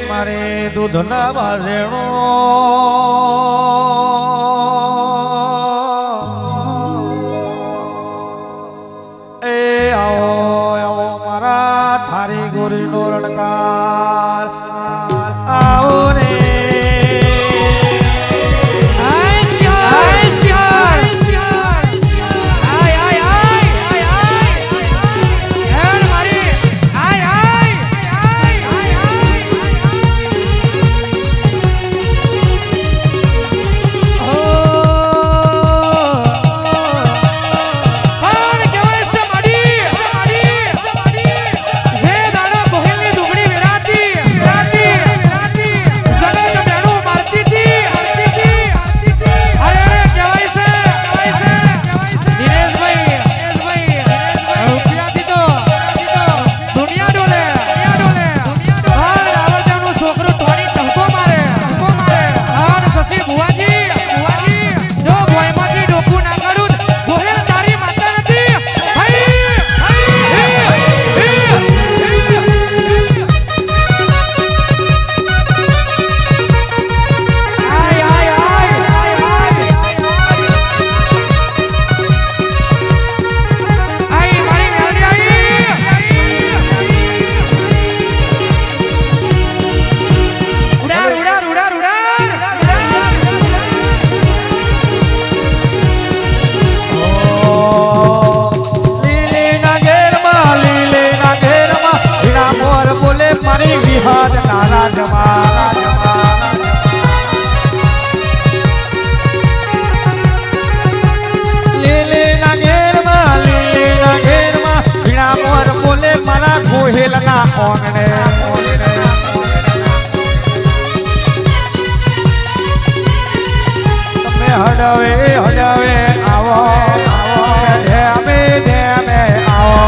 મારે દૂધના બાજેણો આવો મારા થારી ગોરીનો રણકાર આવો રે વિહાર નારા જમા લીલે ના ઘેરમાં વીણા મોર બોલે મારા ગોહેલ ના ઓંગણે તમે હડવે આવો ધેમે આવો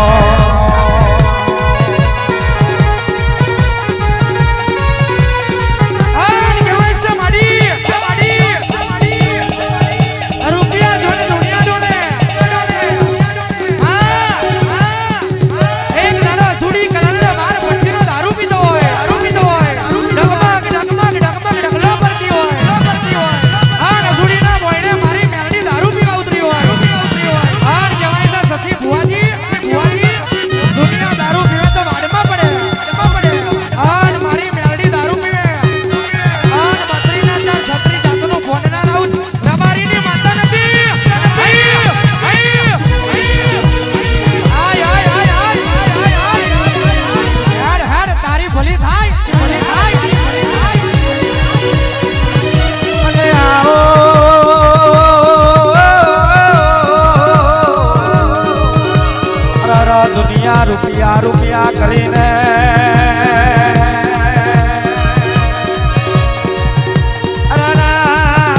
રૂપિયા કરીને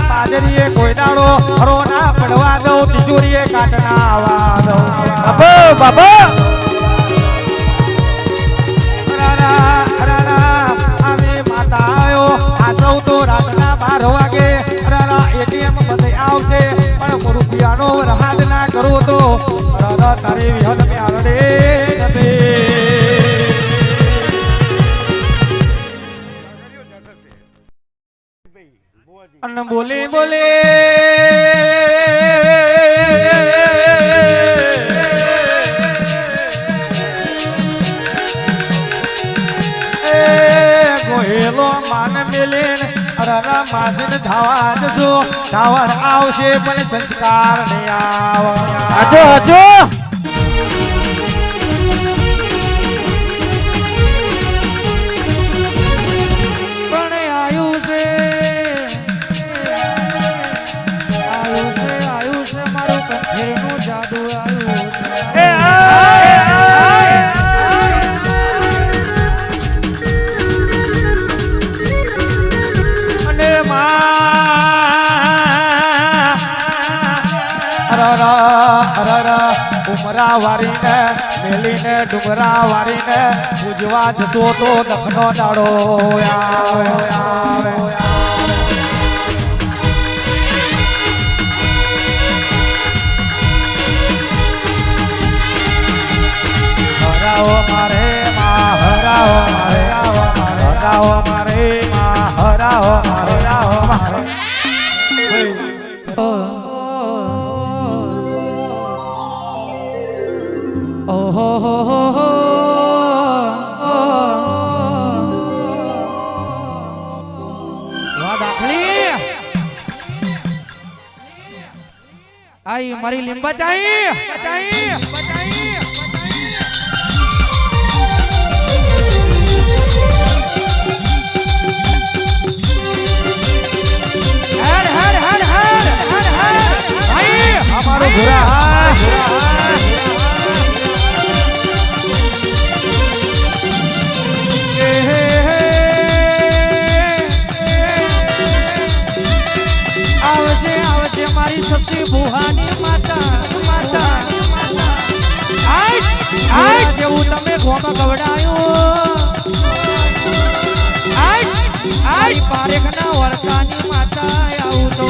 પાદરીએ કોઈ દાડો હરો ના પડવા દઉં તિજોરીએ કાટ ના આવવા દઉં બાબા આવી માતા આવ્યો આ સૌ તો રાતના 12 વાગે એટીએમ બધે આવશે પણ રૂપિયાનો રહાદ ના કરું તો તારી વિહદ પ્યારડે અન બોલે બોલે ગોહેલો માન મેલે અરરા માસન ધાવા જશો ધાવર આવશે પણ સંસ્કાર નહીં આવો આજો ઉમરા વારીને મેલીને ડુંગરા વારીને પૂજવા જતો તો દખનો દાડો આવે હરાવો મારે માં હરાવો મારે હરાવો મારે માં હરાવો મારે હરાવો મારે ઓહો હો હો વાહ દાખલી આઈ મારી લીંબા ચાઈ બચાઈ બચાઈ હર હર હર હર હર હર આઈ અમારો ભૂરા હા આવજે આવજે મારી સતી બુહાની માતા માતા આઈ આઈ જેવું તમે ગોમ ગવડાયો આઈ આઈ પારેખના વરતાની માતા આવું તો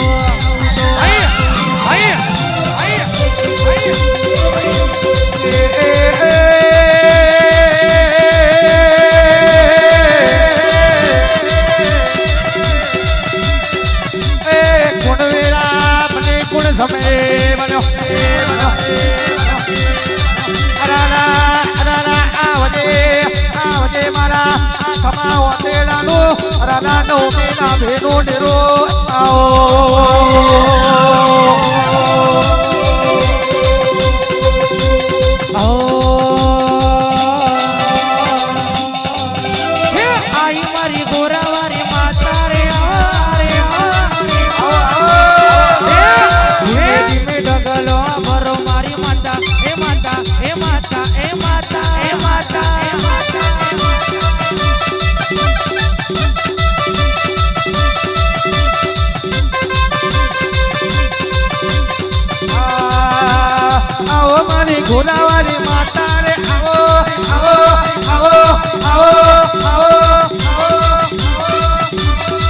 આઈ આઈ આઈ આઈ મારી ગોરાવારી માતા રે ડગલો ભરો મારી માતા એ માતા એ માતા એ માતા એ માતા એ માતા આવો મારી ઘોડાવાળી માતા રે આવો આવો આવો આવો આવો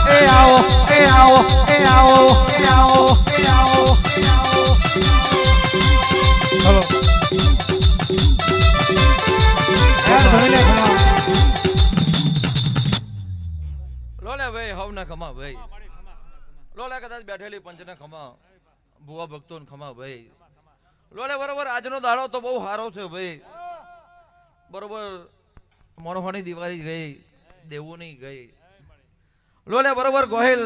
એ આવો એ આવો એ આવો એ આવો એ આવો એ આવો ચલો લોલે ભાઈ હવના ખમા ભાઈ લોલે કદાચ બેઠેલી પંચને ખમા ભુવા ભક્તોને ખમા ભાઈ લોલે બરોબર આજનો દાડો તો બહુ સારો છે ભાઈ બરોબર મોરફાની દિવાળી ગઈ દેવોની ગઈ લોલે બરોબર ગોહિલ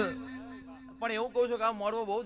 પણ એવું કહું છું કે આ મોરવો બહુ